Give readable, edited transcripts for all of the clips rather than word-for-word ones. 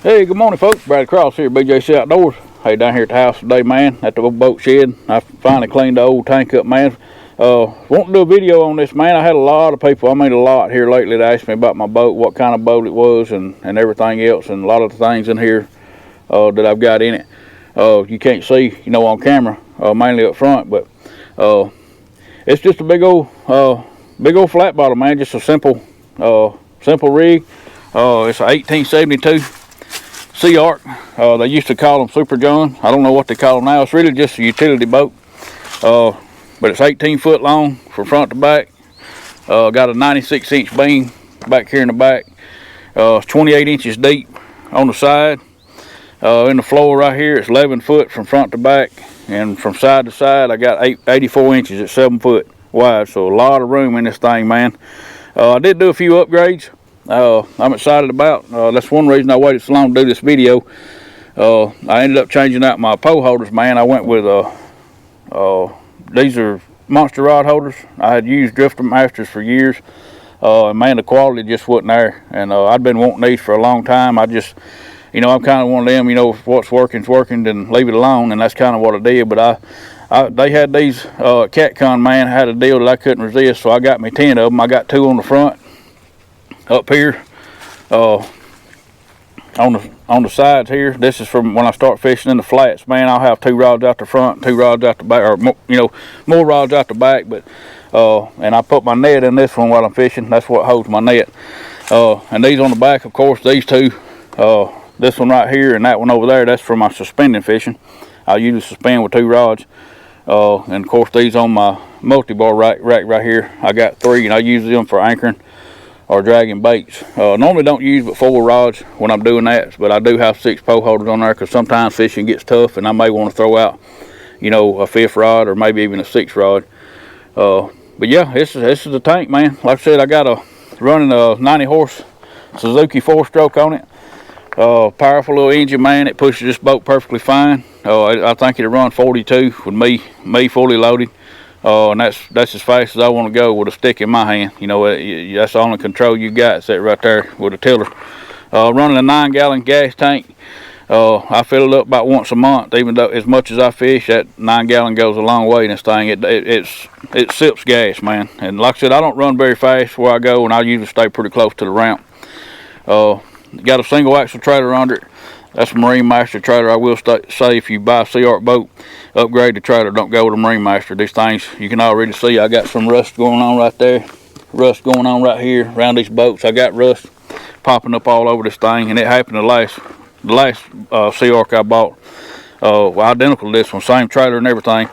Hey, good morning, folks. Brad Cross here, BJC Outdoors. Hey, down here at the house today, man, at the old boat shed. I finally cleaned the old tank up, man. Want to do a video on this, man. I had a lot of people, a lot here lately that asked me about my boat, what kind of boat it was, and everything else, and a lot of the things in here that I've got in it. You can't see, on camera, mainly up front, but it's just a big old flat bottom, man. Just a simple rig. It's an 1872 Sea Ark. They used to call them Super John. I don't know what they call them now. It's really just a utility boat. But it's 18 foot long from front to back. Got a 96-inch beam back here in the back. It's 28 inches deep on the side. In the floor right here, it's 11 foot from front to back. And from side to side, I got 84 inches at 7 foot wide. So a lot of room in this thing, man. I did do a few upgrades. I'm excited about. That's one reason I waited so long to do this video. I ended up changing out my pole holders, man. I went with these are monster rod holders. I had used Drifter Masters for years, and man, the quality just wasn't there. And I'd been wanting these for a long time. I just, I'm kind of one of them. If what's working's working, then leave it alone. And that's kind of what I did. But they had these CatCon, man, had a deal that I couldn't resist, so I got me 10 of them. I got 2 on the front. Up here on the sides here, this is from when I start fishing in the flats, man. I'll have 2 rods out the front, 2 rods out the back, or more rods out the back. But and I put my net in this one while I'm fishing. That's what holds my net. And these on the back, of course, these 2, this one right here and that one over there, that's for my suspending fishing. I usually suspend with 2 rods. And of course, these on my multi-bar rack right here, I got 3, and I use them for anchoring or dragging baits. Normally don't use but 4 rods when I'm doing that, but I do have 6 pole holders on there because sometimes fishing gets tough and I may want to throw out, a 5th rod or maybe even a 6th rod. But yeah, this is the tank, man. Like I said, I got running a 90 horse Suzuki 4-stroke on it. Powerful little engine, man. It pushes this boat perfectly fine. I think it'll run 42 with me fully loaded. And that's as fast as I want to go with a stick in my hand. That's the only control you got, is that right there with a tiller. Running a 9-gallon gas tank. I fill it up about once a month. Even though as much as I fish, that 9-gallon goes a long way in this thing. It sips gas, man. And like I said, I don't run very fast where I go, and I usually stay pretty close to the ramp. Got a single axle trailer under it. That's a Marine Master trailer. I will say, if you buy a Sea Ark boat, upgrade the trailer. Don't go with a Marine Master. These things, you can already see I got some rust going on right there. Rust going on right here around these boats. I got rust popping up all over this thing, and it happened the last Sea Ark I bought. Identical to this one, same trailer and everything.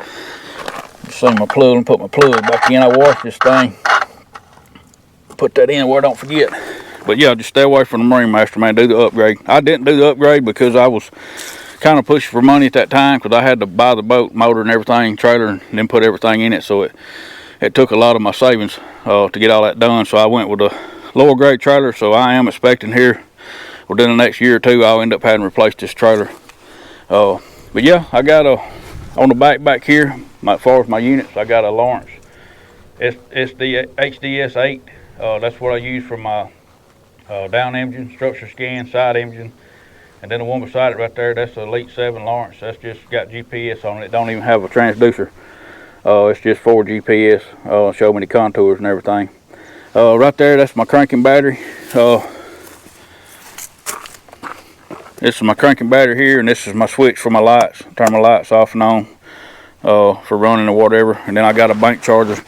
See my plug, and put my plug back in. I washed this thing. Put that in where I don't forget. But yeah, just stay away from the Marine Master, man. Do the upgrade. I didn't do the upgrade because I was kind of pushing for money at that time, because I had to buy the boat, motor and everything, trailer, and then put everything in it. So it took a lot of my savings to get all that done. So I went with a lower grade trailer. So I am expecting here within the next year or 2, I'll end up having to replace this trailer. But yeah, I got on the back here, as far as my units, I got a Lawrence HDS 8. That's what I use for my down engine, structure scan, side engine, and then the one beside it right there, that's the Elite 7 Lawrence. That's just got GPS on it. It don't even have a transducer. It's just for GPS. Show me the contours and everything. Right there, that's my cranking battery. This is my cranking battery here, and this is my switch for my lights. Turn my lights off and on for running or whatever. And then I got a bank charger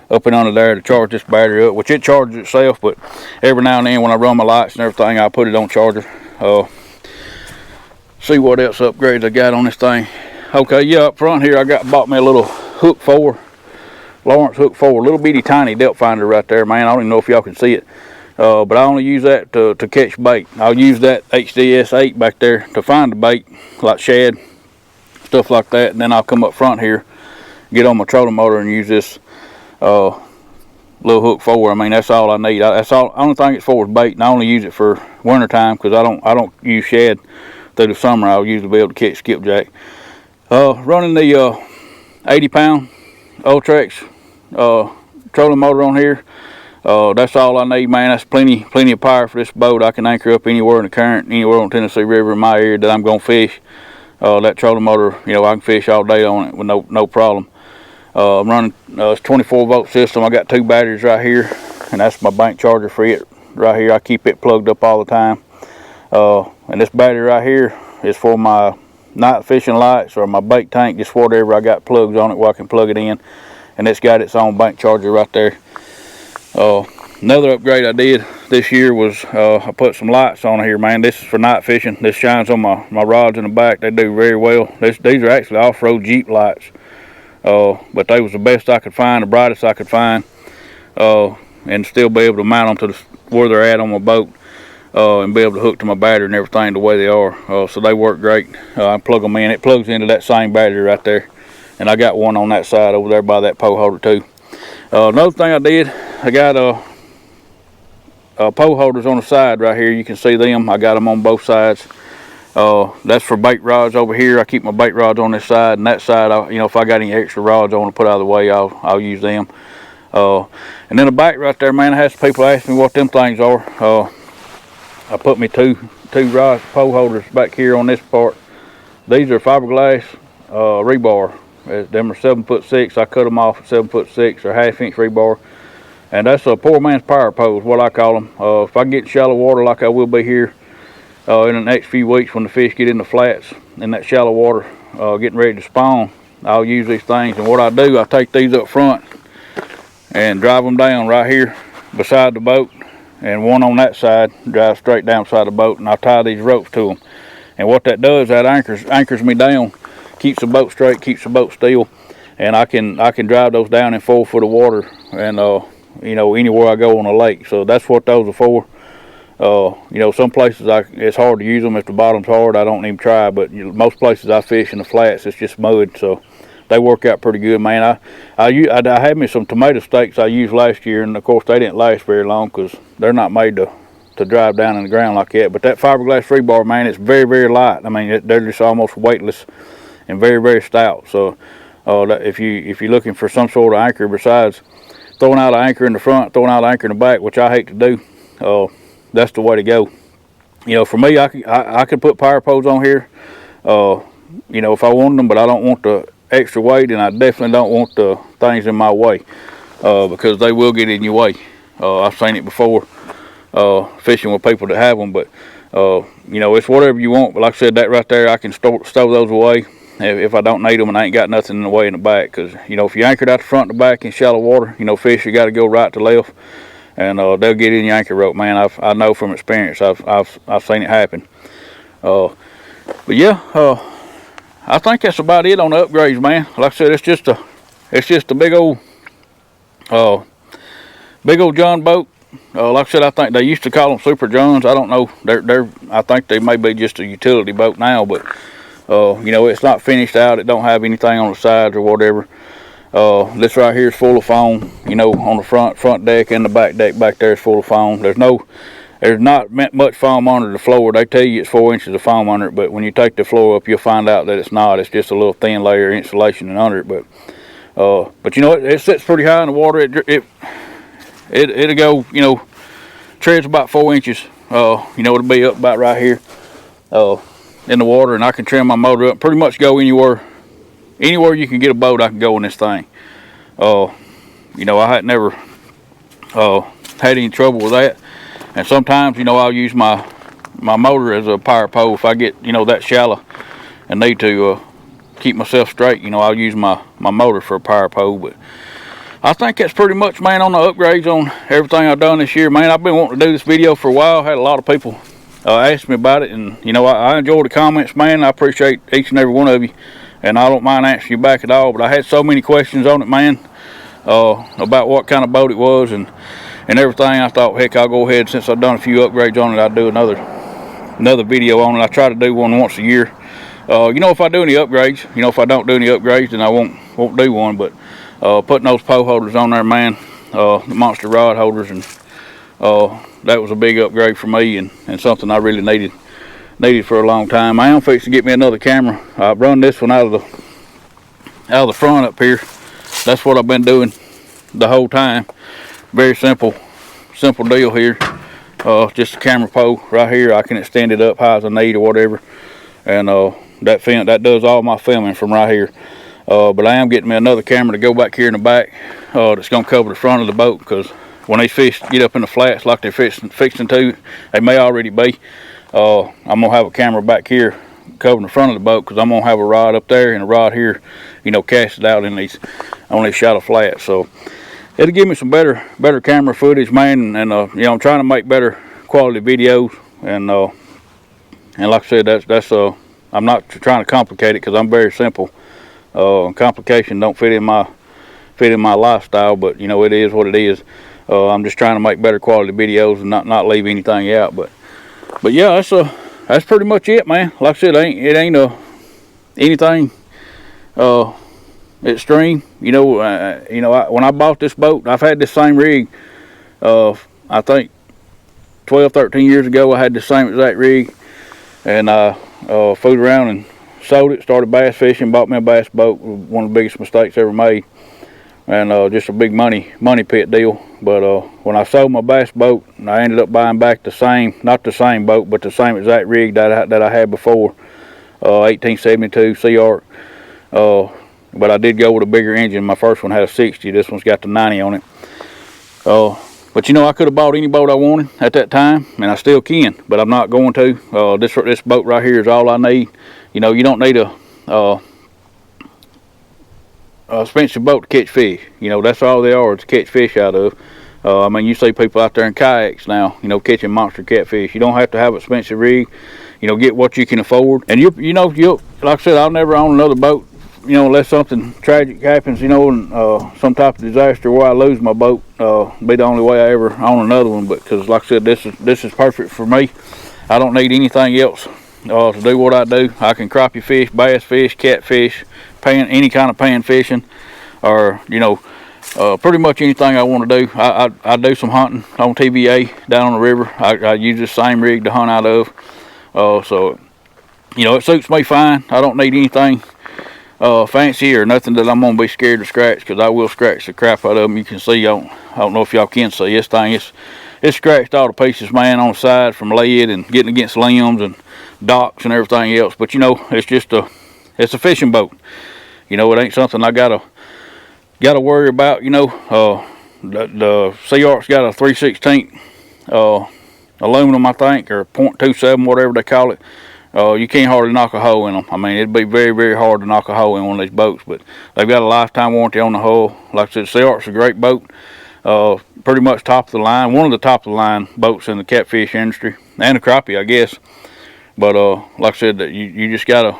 up and under there to charge this battery up, which it charges itself, but every now and then when I run my lights and everything, I put it on charger. See what else upgrades I got on this thing. Okay, yeah, up front here I bought me a little hook 4, Lawrence hook 4, little bitty tiny depth finder right there, man. I don't even know if y'all can see it, but I only use that to catch bait. I'll use that HDS 8 back there to find the bait, like shad, stuff like that, and then I'll come up front here, get on my trolling motor and use this little hook 4. I mean, that's all I need. That's all. Only thing it's for is bait, and I only use it for winter time because I don't use shad through the summer. I'll usually be able to catch skipjack. Running the 80-pound OL'Tank trolling motor on here. That's all I need, man. That's plenty of power for this boat. I can anchor up anywhere in the current, anywhere on Tennessee River in my area that I'm gonna fish. That trolling motor, you know, I can fish all day on it with no problem. I'm running it's 24 volt system. I got 2 batteries right here, and that's my bank charger for it right here. I keep it plugged up all the time. And this battery right here is for my night fishing lights or my bait tank, just whatever. I got plugs on it where I can plug it in, and it's got its own bank charger right there. Another upgrade I did this year was I put some lights on here, man. This is for night fishing. This shines on my rods in the back. They do very well. These are actually off-road Jeep lights, but they was the best I could find, the brightest I could find, and still be able to mount them to where they're at on my boat, and be able to hook to my battery and everything the way they are. So they work great. I plug them in. It plugs into that same battery right there, and I got one on that side over there by that pole holder too. Another thing I did, I got pole holders on the side right here. You can see them. I got them on both sides. That's for bait rods over here. I keep my bait rods on this side, and that side, you know, if I got any extra rods I want to put out of the way, I'll use them. And then the back right there, man, I had some people ask me what them things are. I put me two rod pole holders back here on this part. These are fiberglass rebar. Them are 7'6". I cut them off at 7'6" or 1/2 inch rebar, and that's a poor man's power pole is what I call them. If I get shallow water like I will be here in the next few weeks when the fish get in the flats in that shallow water, getting ready to spawn, I'll use these things. And what I do, I take these up front and drive them down right here beside the boat, and one on that side, drive straight down beside the boat, and I'll tie these ropes to them. And what that does, that anchors me down, keeps the boat straight, keeps the boat still, and I can drive those down in 4 foot of water, and you know, anywhere I go on a lake. So that's what those are for. You know, some places it's hard to use them if the bottom's hard. I don't even try, but you know, most places I fish in the flats, it's just mud, so they work out pretty good, man. I had me some tomato stakes I used last year, and of course they didn't last very long because they're not made to drive down in the ground like that. But that fiberglass rebar, man, it's very light. I mean, they're just almost weightless and very stout. So if you're looking for some sort of anchor besides throwing out an anchor in the front, throwing out an anchor in the back, which I hate to do, that's the way to go. You know, for me, I could put power poles on here, you know, if I wanted them, but I don't want the extra weight, and I definitely don't want the things in my way, because they will get in your way. I've seen it before fishing with people that have them, but you know, it's whatever you want. But like I said, that right there, I can stow those away if I don't need them and I ain't got nothing in the way in the back. Because you know, if you anchored out the front and the back in shallow water, you know, fish, you got to go right to left, and they'll get in your anchor rope, man. I know from experience. I've seen it happen. But yeah, I think that's about it on the upgrades, man. Like I said, it's just a big old John boat. Like I said, I think they used to call them Super Johns. I don't know. I think they may be just a utility boat now, but you know, it's not finished out. It don't have anything on the sides or whatever. This right here is full of foam. You know, on the front deck and the back deck back there is full of foam. There's not much foam under the floor. They tell you it's 4 inches of foam under it, but when you take the floor up, you'll find out that it's not. It's just a little thin layer of insulation under it. But you know, it sits pretty high in the water. It'll go, you know, treads about 4 inches. You know, it'll be up about right here in the water, and I can trim my motor up. Pretty much go anywhere you can get a boat, I can go in this thing. You know, I had never had any trouble with that. And sometimes, you know, I'll use my motor as a power pole if I get, you know, that shallow and need to keep myself straight. You know, I'll use my motor for a power pole. But I think that's pretty much, man, on the upgrades on everything I've done this year, man. I've been wanting to do this video for a while. I had a lot of people ask me about it, and you know, I enjoy the comments, man. I appreciate each and every one of you, and I don't mind answering you back at all. But I had so many questions on it, man, about what kind of boat it was and everything. I thought, heck, I'll go ahead, since I've done a few upgrades on it, I'll do another video on it. I try to do one once a year. You know, if I do any upgrades, you know, if I don't do any upgrades, then I won't do one. But putting those pole holders on there, man, the monster rod holders, and that was a big upgrade for me, and something I really needed for a long time. I am fixing to get me another camera. I've run this one out of the front up here. That's what I've been doing the whole time. Very simple simple deal here. Just a camera pole right here. I can extend it up high as I need or whatever. And that does all my filming from right here. But I am getting me another camera to go back here in the back that's going to cover the front of the boat, because when these fish get up in the flats like they're fixing to, they may already be. I'm going to have a camera back here covering the front of the boat, because I'm going to have a rod up there and a rod here, you know, casted out on these shallow flats. So it'll give me some better camera footage, man. And you know, I'm trying to make better quality videos. And like I said, that's I'm not trying to complicate it, because I'm very simple. Complication don't fit in my lifestyle, but you know, it is what it is. I'm just trying to make better quality videos and not leave anything out. But yeah, that's pretty much it, man. Like I said, it ain't anything extreme. You know, when I bought this boat, I've had this same rig. I think 12, 13 years ago, I had the same exact rig, and I fooled around and sold it, started bass fishing, bought me a bass boat. One of the biggest mistakes ever made, and just a big money pit deal. But when I sold my bass boat, I ended up buying back not the same boat, but the same exact rig that I had before, 1872 Sea Arc. But I did go with a bigger engine. My first one had a 60. This one's got the 90 on it. But you know, I could have bought any boat I wanted at that time, and I still can, but I'm not going to. This boat right here is all I need. You know, you don't need a expensive boat to catch fish. You know, that's all they are, is to catch fish out of. I mean, you see people out there in kayaks now, you know, catching monster catfish. You don't have to have an expensive rig. You know, get what you can afford. And you know, like I said, I'll never own another boat, you know, unless something tragic happens, you know, and some type of disaster where I lose my boat. Be the only way I ever own another one. But because, like I said, this is perfect for me. I don't need anything else to do what I do. I can crappie fish, bass fish, catfish, any kind of pan fishing, or you know, pretty much anything I want to do. I do some hunting on TVA down on the river. I use the same rig to hunt out of. So you know, it suits me fine. I don't need anything fancy or nothing that I'm gonna be scared to scratch, because I will scratch the crap out of them. You can see, I don't know if y'all can see this thing. It's scratched all to pieces, man, on the side from lead and getting against limbs and docks and everything else. But you know, it's a fishing boat. You know, it ain't something I gotta worry about. You know, the Sea Arc's got a 3/16 aluminum, I think, or .27, whatever they call it. You can't hardly knock a hole in them. I mean, it'd be very, very hard to knock a hole in one of these boats, but they've got a lifetime warranty on the hull. Like I said, Sea Arc's a great boat. Pretty much top of the line, one of the top of the line boats in the catfish industry, and the crappie, I guess. But like I said, you just gotta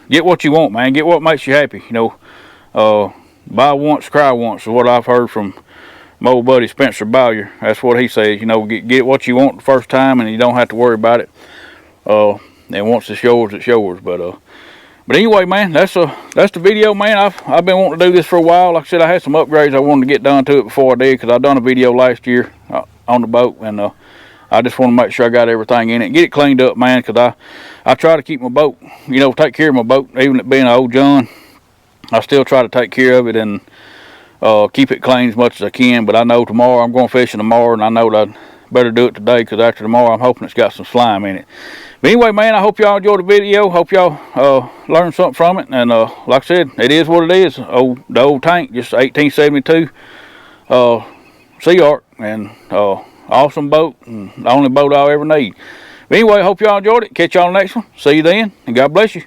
get what you want, man. Get what makes you happy. You know, buy once, cry once is what I've heard from my old buddy Spencer Bowyer. That's what he says. You know, get what you want the first time, and you don't have to worry about it. And once it's yours, it's yours. But anyway, man, that's the video, man. I've been wanting to do this for a while. Like I said, I had some upgrades I wanted to get done to it before I did, because I done a video last year on the boat, and I just want to make sure I got everything in it, get it cleaned up, man, because I try to keep my boat, you know, take care of my boat. Even it being an old John, I still try to take care of it and keep it clean as much as I can. But I know tomorrow I'm going fishing tomorrow, and I know that I'd better do it today, because after tomorrow I'm hoping it's got some slime in it. But anyway, man, I hope y'all enjoyed the video. Hope y'all learned something from it. And like I said, it is what it is. The OL'Tank, just 1872 Sea Arc, and awesome boat, and the only boat I'll ever need. But anyway, I hope y'all enjoyed it. Catch y'all next one. See you then, and God bless you.